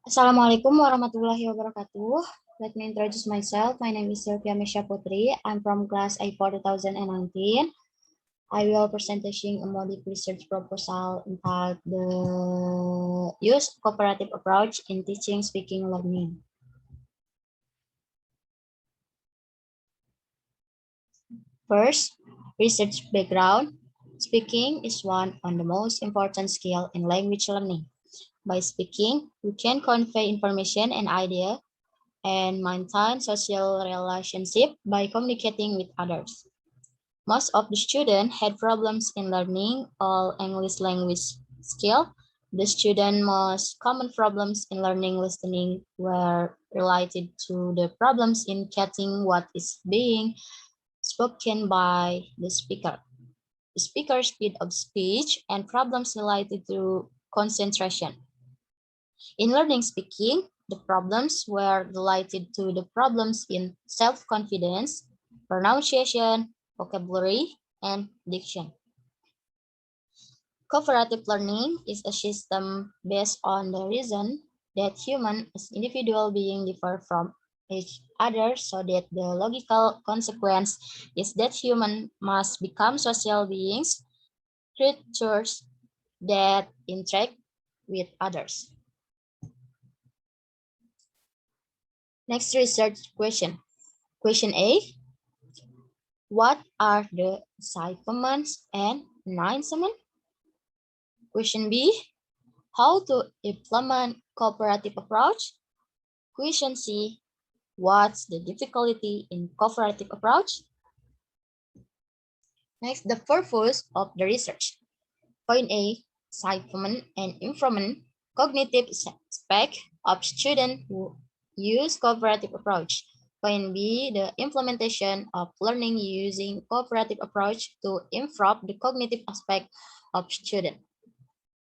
Assalamualaikum warahmatullahi wabarakatuh. Let me introduce myself. My name is Sylvia Mesya Putri. I'm from class A4 2019. I will presenting a model research proposal entitled the use cooperative approach in teaching speaking learning. First, research background. Speaking is one of the most important skills in language learning. By speaking, we can convey information and idea and maintain social relationship by communicating with others. Most of the students had problems in learning all English language skill. The student most common problems in learning listening were related to the problems in getting what is being spoken by the speaker's speed of speech, and problems related to concentration. In learning speaking, the problems were related to the problems in self-confidence, pronunciation, vocabulary, and diction. Cooperative learning is a system based on the reason that humans as individual beings differ from each other, so that the logical consequence is that humans must become social beings, creatures that interact with others. Next research question. Question A. What are the assignments and assignments? Question B. How to implement cooperative approach? Question C. What's the difficulty in cooperative approach? Next, the purpose of the research. Point A. Assignment and improvement cognitive aspect of students who use cooperative approach. Point B, the implementation of learning using cooperative approach to improve the cognitive aspect of student.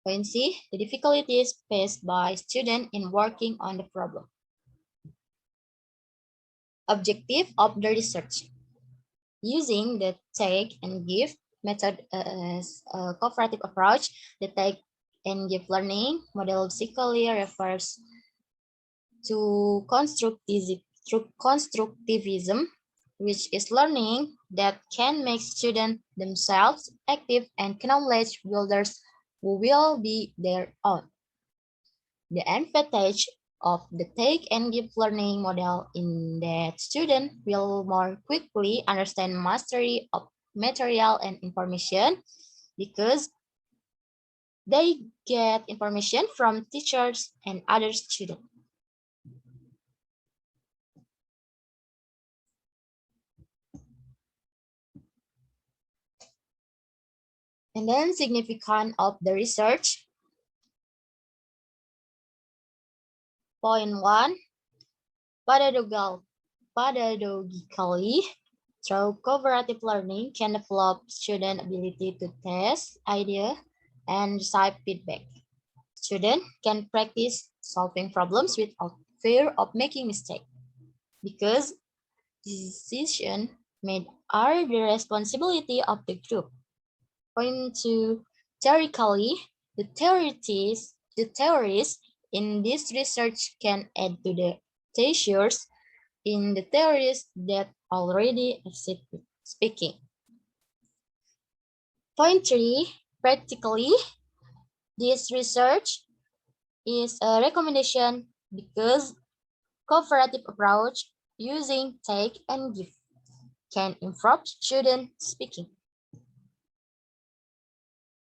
Point C, the difficulties faced by student in working on the problem. Objective of the research. Using the take and give method as a cooperative approach, the take and give learning model basically refers to constructivism, which is learning that can make students themselves active and knowledge builders who will be their own. The advantage of the take and give learning model in that student will more quickly understand mastery of material and information because they get information from teachers and other students. And then significance of the research. Point 1, pedagogically, through cooperative learning can develop student ability to test idea and receive feedback. Student can practice solving problems without fear of making mistakes because decisions made are the responsibility of the group. Point 2, theoretically, the theories in this research can add to the theses in the theories that already exist speaking. Point 3, practically, this research is a recommendation because cooperative approach using take and give can improve student speaking.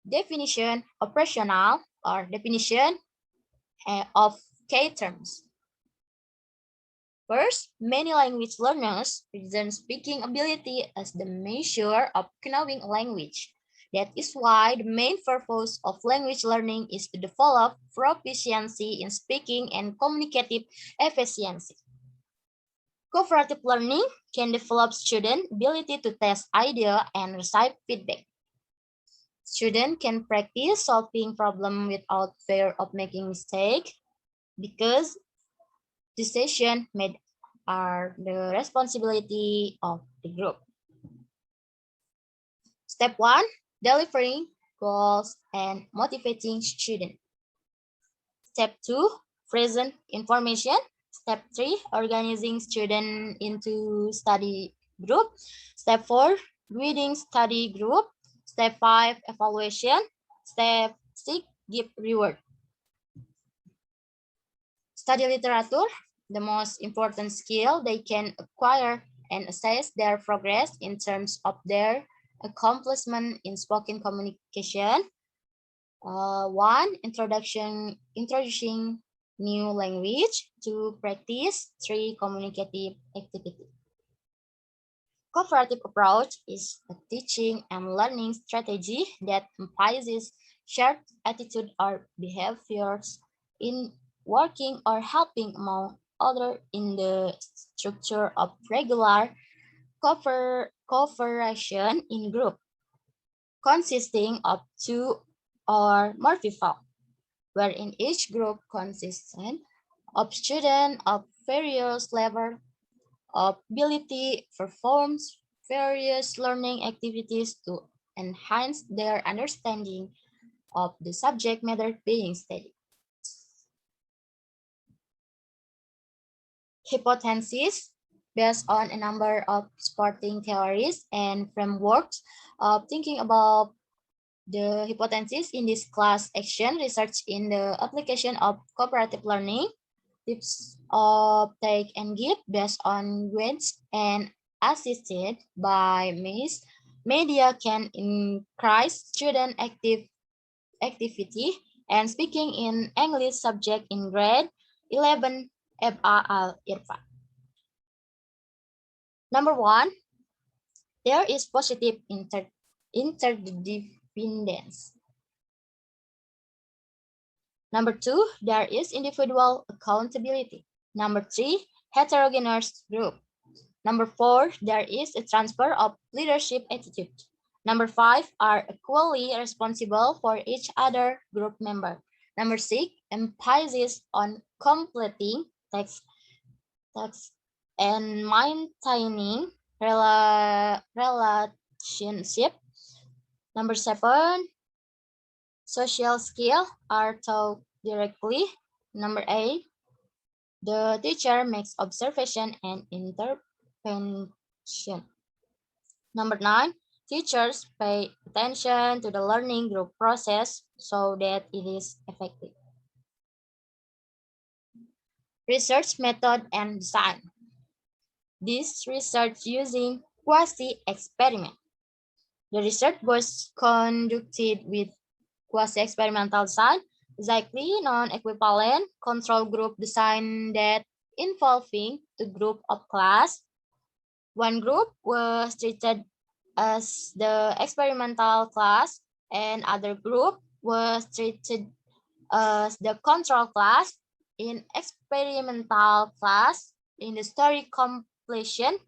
Definition, operational, or definition of key terms. First, many language learners present speaking ability as the measure of knowing a language. That is why the main purpose of language learning is to develop proficiency in speaking and communicative efficiency. Cooperative learning can develop student ability to test idea and receive feedback. Students can practice solving problems without fear of making mistakes because decisions made are the responsibility of the group. Step 1, delivering goals and motivating students. Step 2, present information. Step 3, organizing students into study group. Step 4, reading study group. Step 5, evaluation. Step 6, give reward. Study literature, the most important skill they can acquire and assess their progress in terms of their accomplishment in spoken communication. One, introducing new language. Two, practice. Three, communicative activity. Cooperative approach is a teaching and learning strategy that emphasizes shared attitude or behaviors in working or helping among others in the structure of regular cooperation in group, consisting of two or more people, wherein each group consists of students of various levels of ability, performs various learning activities to enhance their understanding of the subject matter being studied. Hypotheses based on a number of supporting theories and frameworks of thinking about the hypothesis in this class action research in the application of cooperative learning, tips of take and give based on grades and assisted by media can increase student activity and speaking in English subject in grade 11 FAL IRFA. Number 1, there is positive interdependence. Number 2, there is individual accountability. Number 3, heterogeneous group. Number 4, there is a transfer of leadership attitude. Number 5, are equally responsible for each other group member. Number 6, emphasis on completing tasks and maintaining relationship. Number 7, social skills are taught directly. Number 8, the teacher makes observation and intervention. Number 9, teachers pay attention to the learning group process so that it is effective. Research method and design. This research using quasi-experiment. The research was conducted with quasi-experimental design, exactly non-equivalent control group design that involving the group of class. One group was treated as the experimental class and other group was treated as the control class. In experimental class, in the story completion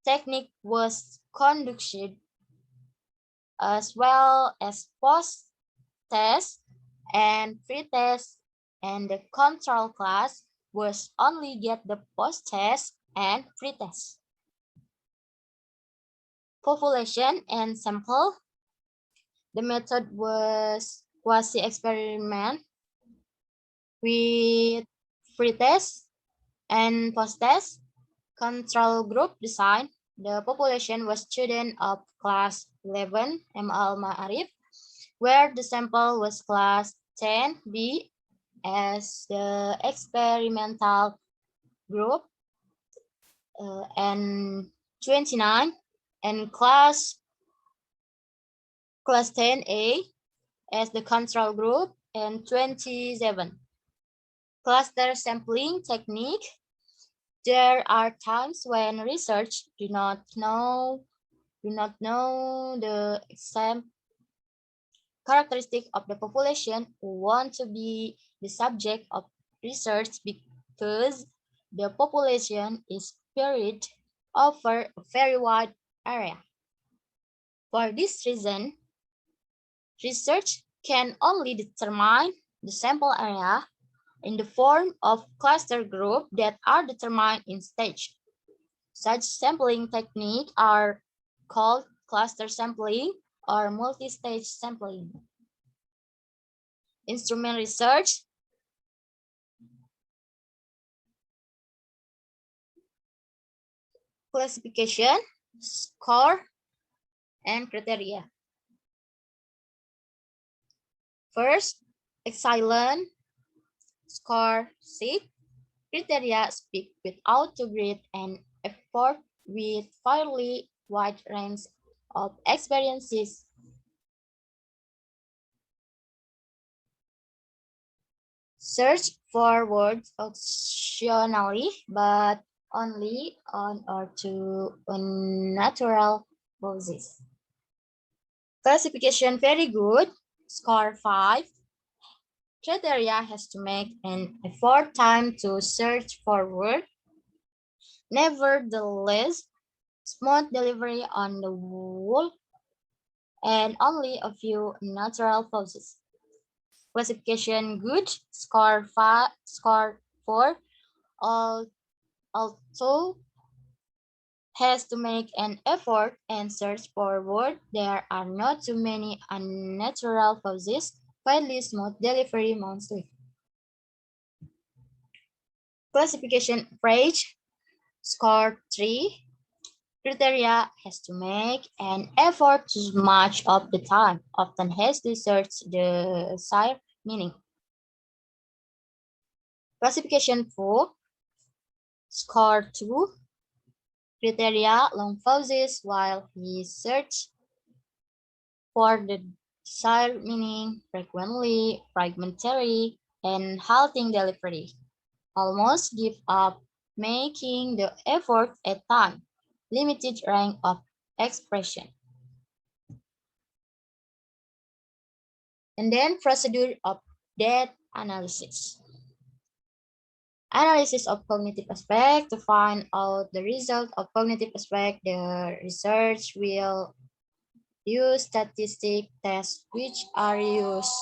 technique was conducted as well as post-test and pre-test, and the control class was only get the post-test and pre-test. Population and sample. The method was quasi-experiment with pre-test and post-test. Control group design. The population was students of class 11 ML Ma'arif, where the sample was class 10B as the experimental group, and 29, and class 10A as the control group, and 27. Cluster sampling technique. There are times when research do not know the exact characteristic of the population who want to be the subject of research because the population is spread over a very wide area. For this reason, research can only determine the sample area in the form of cluster group that are determined in stage. Such sampling techniques are called cluster sampling or multi-stage sampling. Instrument research. Classification, score, and criteria. First, excellent, score 6. Criteria speak without to breathe and effort with fairly wide range of experiences. Search for words occasionally, but only on or to unnatural poses. Classification very good, score 5. Criteria has to make an effort time to search for word. Nevertheless, smooth delivery on the whole and only a few natural poses. Classification good, score 5, score 4. Also has to make an effort and search for word. There are not too many unnatural poses. Finally, smooth delivery mostly. Classification average, score 3. Criteria has to make an effort much of the time, often has to search the desired meaning. Classification 4, score 2. Criteria long pauses while he searched for the desired meaning, frequently fragmentary, and halting delivery. Almost give up making the effort at time, limited range of expression. And then procedure of that analysis. Analysis of cognitive aspect. To find out the result of cognitive aspect, the research will use statistic tests where are used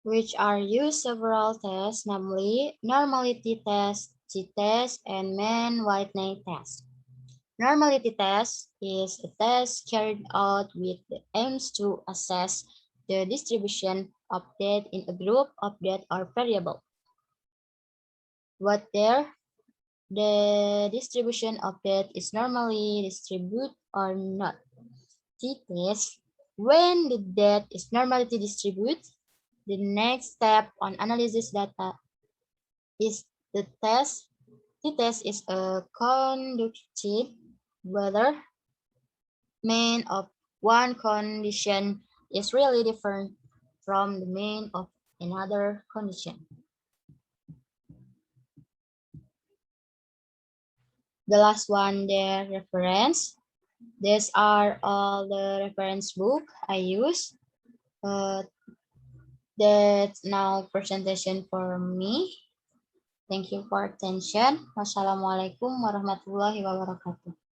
which are used several tests, namely normality test, t-test, and mean whitening test. Normality test is a test carried out with the aims to assess the distribution of data in a group of data or variable. Whether the distribution of data is normally distributed or not. T-test, when the data is normally distributed, the next step on analysis data is the test. T-test is a conducted whether mean of one condition is really different from the mean of another condition. The last one, the reference. These are all the reference book I use. That's now presentation for me. Thank you for attention. Wassalamualaikum warahmatullahi wabarakatuh.